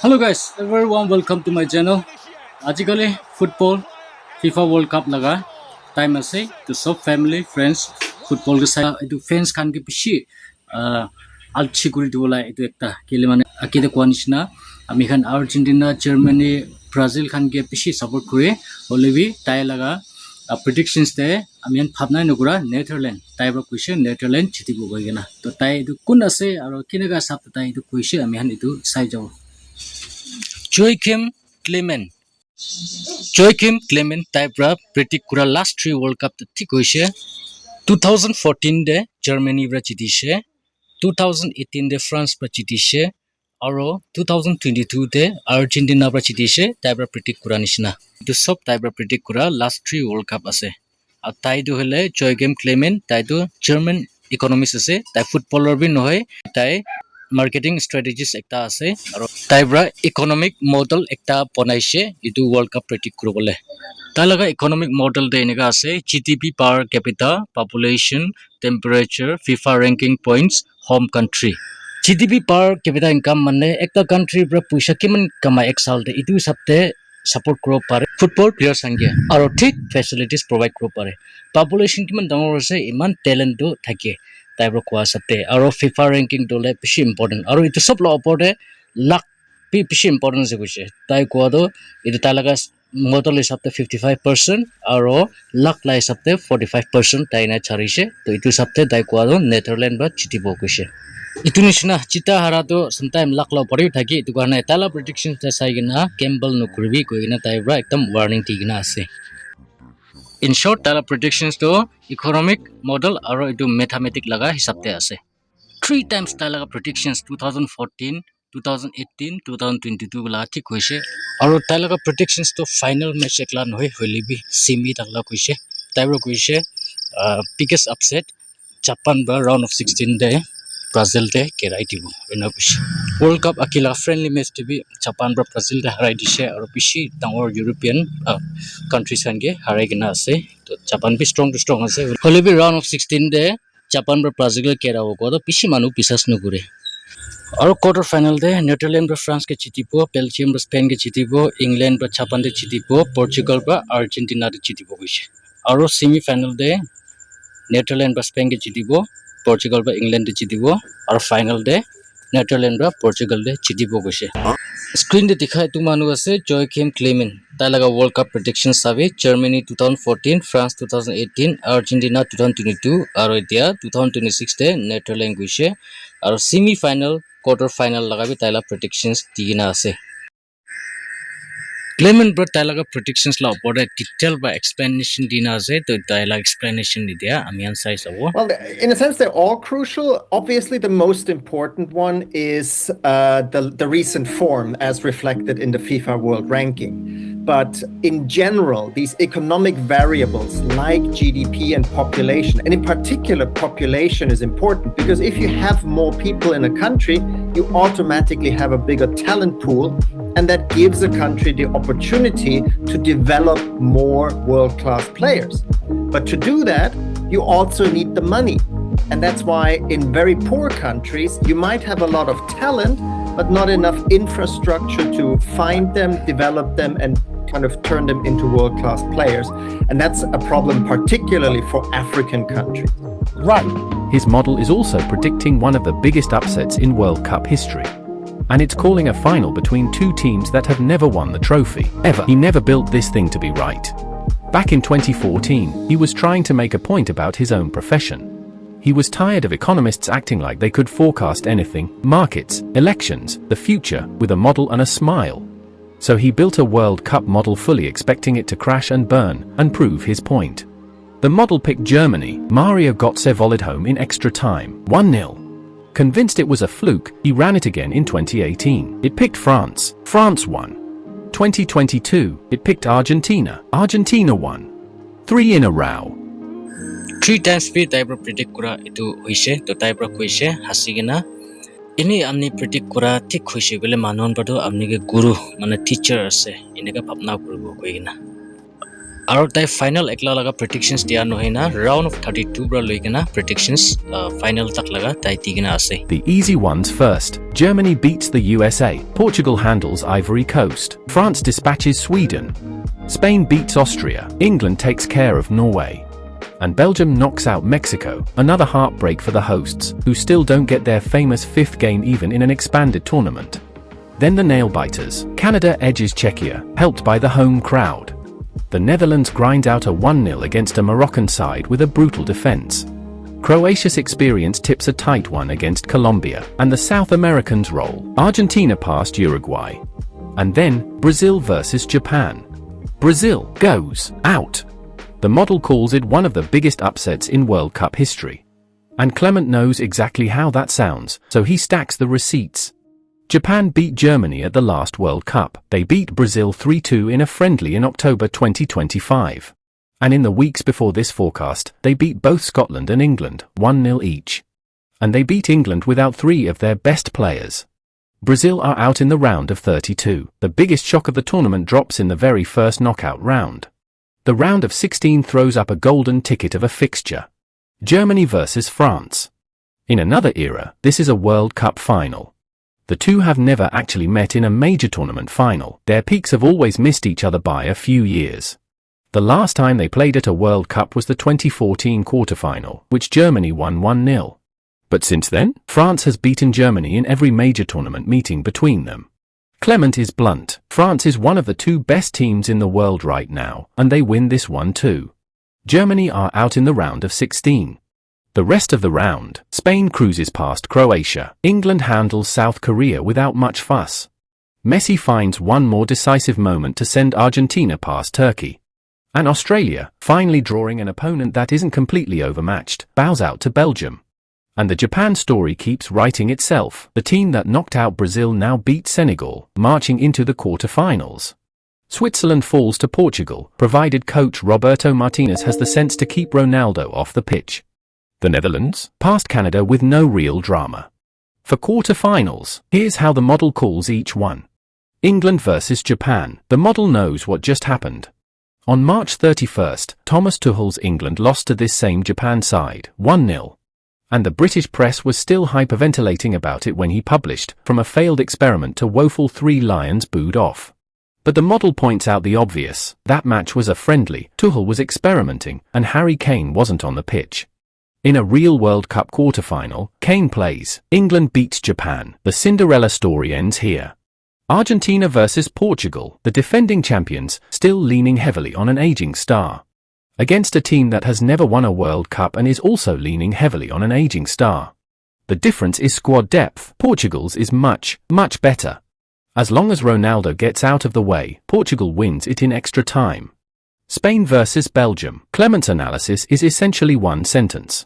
Hello guys, everyone welcome to my channel. आजकल football FIFA World Cup लगा time আছে तो सब फैमिली फ्रेंड्स फुटबॉल के साथ तो फैंस खान के पिछे आल्ची कुरी दोला itu एकता केले माने आकिदे कोनिशना आमी Khan Argentina Germany Brazil Khan के पिछे सपोर्ट करे ओलेबी टाइ लगा predictions ते आमी भाबना नगुरा Netherland tie bro question Netherland जितिबो गयना तो टाइ itu कुन আছে আৰু किनेगा साथ टाइ itu क्वेश्चन आमी हान itu साइ जाऊ Joachim Clement type ra predict kura last 3 World Cup thik hoise 2014 de Germany ra jitise 2018 de France ra jitise aro 2022 de Argentina ra jitise type ra predict kura nisna to sob type ra predict kura last 3 World Cup ase a tai do hole Joachim Clement tai do German economist ase tai footballer bi nohoy tai marketing strategies ekta ase aro taibra economic model ekta bonaise itu world cup predict kurobole talaga economic model de enega ase gdp per capita population temperature fifa ranking points home country gdp per capita income mane ekta country bra puisa kiman kama ek sal de itu sabte support kuro pare football players sange aro thik facilities provide kuro pare population kiman dangor ase iman talent do thake taibro kwa sate aro FIFA ranking dole pishi important aro itu sob lo opor de luck pishi important se kuche tai kwa do itu talaga model hisab te 55% aro luck la hisab te 45% tai na charise to itu sabte tai kwa do Netherland ba chitibo kuche itu nishna chita hara to sometime luck lo pari thaki itu karna tala prediction ta sai gina Campbell no kurbi koina tai bra ekdam warning tigina ase In short, tala predictions to economic model aro itu mathematic laga hisab te ase. 3 times tala predictions 2014, 2018, 2022 la thik hoise. Aro tala predictions to final match ekla nohoi hoilibi semi takla koise. Taibro koise biggest upset Japan ba round of 16 de Brazil de kerai dibo ena koise. World Cup akila friendly match to be Japan ba Brazil de harai dise aro bishi dangor European countries sange harai gina ase to Japan bi strong ase holibi round of 16 de Japan ba Brazil ke kera ho ko to bishi manu pisas no gure aro quarter final de Netherland ba France ke chitibo Belgium ba Spain ke chitibo England ba Japan de chitibo Portugal ba Argentina de chitibo koise aro semi final de Netherland ba Spain ke chitibo Portugal ba England de chitibo aro final de Netherland ba Portugal de chitibo koise Screen de dikhai tu manu ase Joachim Clement talaga World Cup predictions sabe Germany 2014 France 2018 Argentina 2022 aro etia 2026 te Netherlands guise aro semi final quarter final laga bi taila predictions digina ase Clement bro talaga predictions la opor detail by explanation dina ase to taila explanation dia amian sai sabo Well, in a sense, they're all crucial. Obviously, the most important one is the recent form as reflected in the FIFA World Ranking. But in general, these economic variables like GDP and population, and in particular, population is important because if you have more people in a country, you automatically have a bigger talent pool, and that gives a country the opportunity to develop more world-class players. But to do that, you also need the money. And that's why in very poor countries, you might have a lot of talent, but not enough infrastructure to find them, develop them, and kind of turn them into world-class players. And that's a problem particularly for African countries. Right. His model is also predicting one of the biggest upsets in World Cup history. And it's calling a final between two teams that have never won the trophy, ever. He never built this thing to be right. Back in 2014, he was trying to make a point about his own profession. He was tired of economists acting like they could forecast anything, markets, elections, the future, with a model and a smile. So he built a World Cup model fully expecting it to crash and burn, and prove his point. The model picked Germany. Mario Götze volleyed home in extra time, 1-0. Convinced it was a fluke, he ran it again in 2018. It picked France. France won. 2022, it picked Argentina. Argentina won. 3 in a row. 3 times speed type predict kura itu hoise to type hoise hasigina ini amni predict kura thik hoise bele manon pado amni ke guru mane teacher ase ineka bhapna kuribo koigina Aro tai final ekla laga predictions dia no hena round of 32 bra loikena predictions final tak laga tai tigena ase. The easy ones first. Germany beats the USA. Portugal handles Ivory Coast. France dispatches Sweden. Spain beats Austria. England takes care of Norway. And Belgium knocks out Mexico, another heartbreak for the hosts, who still don't get their famous fifth game even in an expanded tournament. Then the nail-biters. Canada edges Czechia, helped by the home crowd. The Netherlands grind out a 1-0 against a Moroccan side with a brutal defense. Croatia's experience tips a tight one against Colombia, and the South Americans roll. Argentina passed Uruguay. And then, Brazil versus Japan. Brazil goes out. The model calls it one of the biggest upsets in World Cup history. And Clement knows exactly how that sounds, so he stacks the receipts. Japan beat Germany at the last World Cup. They beat Brazil 3-2 in a friendly in October 2025. And in the weeks before this forecast, they beat both Scotland and England, 1-0 each. And they beat England without 3 of their best players. Brazil are out in the round of 32. The biggest shock of the tournament drops in the very first knockout round. The round of 16 throws up a golden ticket of a fixture. Germany versus France. In another era, this is a World Cup final. The two have never actually met in a major tournament final. Their peaks have always missed each other by a few years. The last time they played at a World Cup was the 2014 quarterfinal, which Germany won 1-0. But since then, France has beaten Germany in every major tournament meeting between them. Clement is blunt. France is one of the 2 best teams in the world right now, and they win this one too. Germany are out in the round of 16. The rest of the round, Spain cruises past Croatia. England handles South Korea without much fuss. Messi finds one more decisive moment to send Argentina past Turkey. And Australia, finally drawing an opponent that isn't completely overmatched, bows out to Belgium. And the Japan story keeps writing itself. The team that knocked out Brazil now beats Senegal, marching into the quarterfinals. Switzerland falls to Portugal, provided coach Roberto Martinez has the sense to keep Ronaldo off the pitch. The Netherlands passed Canada with no real drama. For quarterfinals, here's how the model calls each one. England versus Japan. The model knows what just happened. On March 31st, Thomas Tuchel's England lost to this same Japan side, 1-0. And the British press was still hyperventilating about it when he published, from a failed experiment to woeful 3 Lions booed off. But the model points out the obvious. That match was a friendly, Tuchel was experimenting, and Harry Kane wasn't on the pitch. In a real World Cup quarterfinal, Kane plays. England beats Japan. The Cinderella story ends here. Argentina versus Portugal, the defending champions, still leaning heavily on an aging star. Against a team that has never won a World Cup and is also leaning heavily on an aging star. The difference is squad depth. Portugal's is much, much better. As long as Ronaldo gets out of the way, Portugal wins it in extra time. Spain versus Belgium. Clement's analysis is essentially one sentence.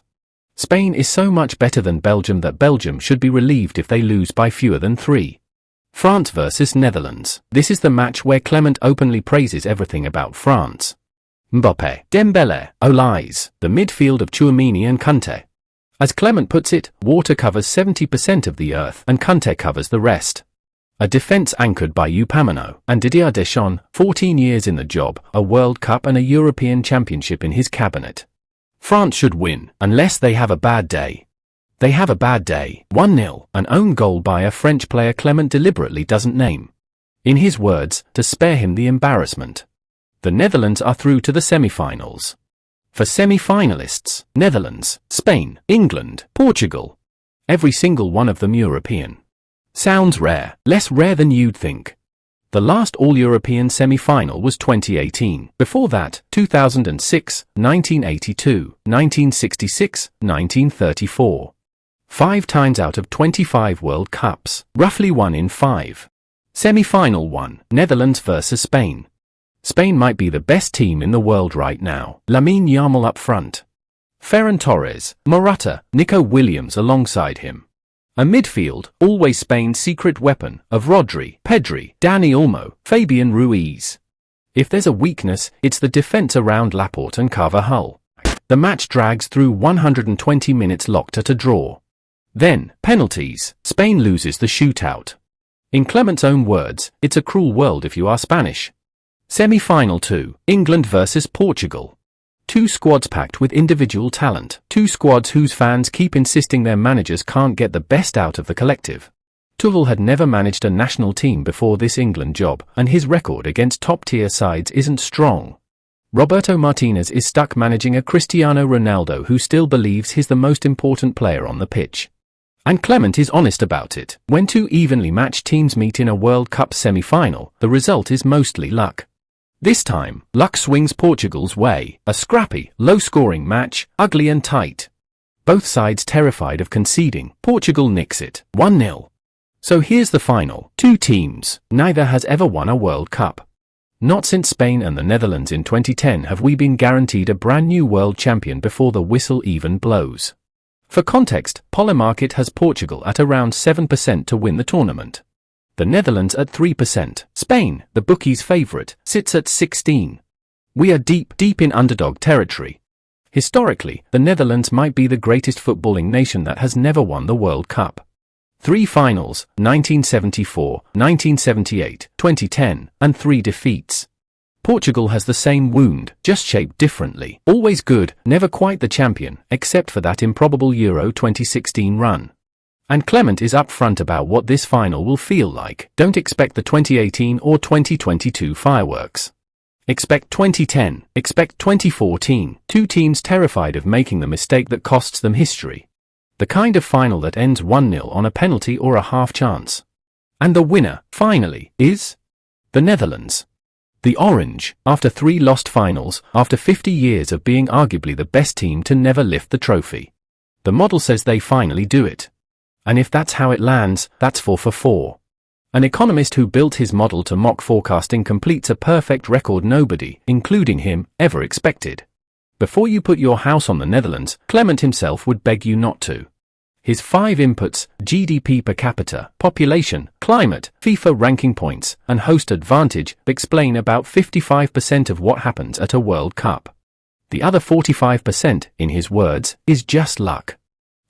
Spain is so much better than Belgium that Belgium should be relieved if they lose by fewer than 3. France versus Netherlands. This is the match where Clement openly praises everything about France. Mbappé, Dembele, Olise, the midfield of Tchouaméni and Kanté. As Clement puts it, water covers 70% of the earth and Kanté covers the rest. A defense anchored by Upamecano and Didier Deschamps, 14 years in the job, a World Cup and a European Championship in his cabinet. France should win, unless they have a bad day. They have a bad day. 1-0, an own goal by a French player Clement deliberately doesn't name. In his words, to spare him the embarrassment. The Netherlands are through to the semifinals. For semifinalists, Netherlands, Spain, England, Portugal. Every single one of them European. Sounds rare, less rare than you'd think. The last all-European semi-final was 2018. Before that, 2006, 1982, 1966, 1934. 5 times out of 25 World Cups, roughly 1 in 5. Semi-final 1, Netherlands versus Spain. Spain might be the best team in the world right now. Lamine Yamal up front. Ferran Torres, Morata, Nico Williams alongside him. A midfield, always Spain's secret weapon, of Rodri, Pedri, Dani Olmo, Fabian Ruiz. If there's a weakness, it's the defense around Laporte and Carvajal. The match drags through 120 minutes locked at a draw. Then, penalties. Spain loses the shootout. In Clement's own words, it's a cruel world if you are Spanish. Semi-final 2, England vs Portugal. Two squads packed with individual talent. Two squads whose fans keep insisting their managers can't get the best out of the collective. Tuchel had never managed a national team before this England job, and his record against top-tier sides isn't strong. Roberto Martinez is stuck managing a Cristiano Ronaldo who still believes he's the most important player on the pitch. And Clement is honest about it. When two evenly matched teams meet in a World Cup semi-final, the result is mostly luck. This time, luck swings Portugal's way. A scrappy, low-scoring match, ugly and tight. Both sides terrified of conceding. Portugal nicks it, 1-0. So here's the final. Two teams. Neither has ever won a World Cup. Not since Spain and the Netherlands in 2010 have we been guaranteed a brand new world champion before the whistle even blows. For context, Polymarket has Portugal at around 7% to win the tournament. The Netherlands at 3%. Spain, the bookies' favourite, sits at 16%. We are deep in underdog territory. Historically, the Netherlands might be the greatest footballing nation that has never won the World Cup. 3 finals, 1974, 1978, 2010, and 3 defeats. Portugal has the same wound, just shaped differently. Always good, never quite the champion, except for that improbable Euro 2016 run. And Clement is upfront about what this final will feel like. Don't expect the 2018 or 2022 fireworks. Expect 2010, expect 2014, two teams terrified of making the mistake that costs them history. The kind of final that ends 1-0 on a penalty or a half chance. And the winner, finally, is the Netherlands. The Orange, after 3 lost finals, after 50 years of being arguably the best team to never lift the trophy. The model says they finally do it. And if that's how it lands, that's 4 for 4. An economist who built his model to mock forecasting completes a perfect record nobody, including him, ever expected. Before you put your house on the Netherlands, Clement himself would beg you not to. His 5 inputs, GDP per capita, population, climate, FIFA ranking points, and host advantage, explain about 55% of what happens at a World Cup. The other 45%, in his words, is just luck.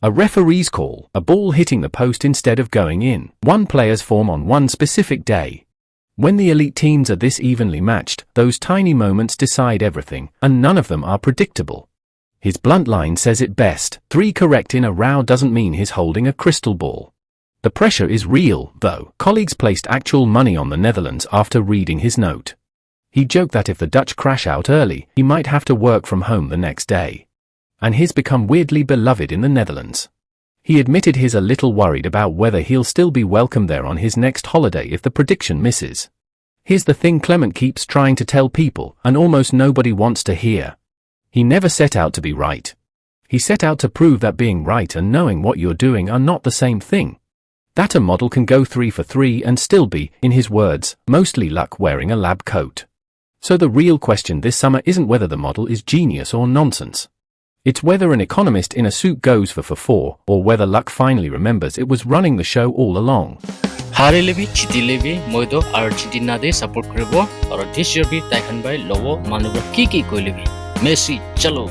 A referee's call, a ball hitting the post instead of going in, one player's form on one specific day. When the elite teams are this evenly matched, those tiny moments decide everything, and none of them are predictable. His blunt line says it best, 3 correct in a row doesn't mean he's holding a crystal ball. The pressure is real, though. Colleagues placed actual money on the Netherlands after reading his note. He joked that if the Dutch crash out early, he might have to work from home the next day. And he's become weirdly beloved in the Netherlands. He admitted he's a little worried about whether he'll still be welcome there on his next holiday if the prediction misses. Here's the thing Clement keeps trying to tell people, and almost nobody wants to hear. He never set out to be right. He set out to prove that being right and knowing what you're doing are not the same thing. That a model can go 3 for 3 and still be, in his words, mostly luck wearing a lab coat. So the real question this summer isn't whether the model is genius or nonsense. It's whether an economist in a suit goes for 4, or whether luck finally remembers it was running the show all along. हारेले भी जितिले भी मोइदो Argentina they support करबो और देश जबी ताइखन bye लवो मानुबो की कोइले भी Messi चलो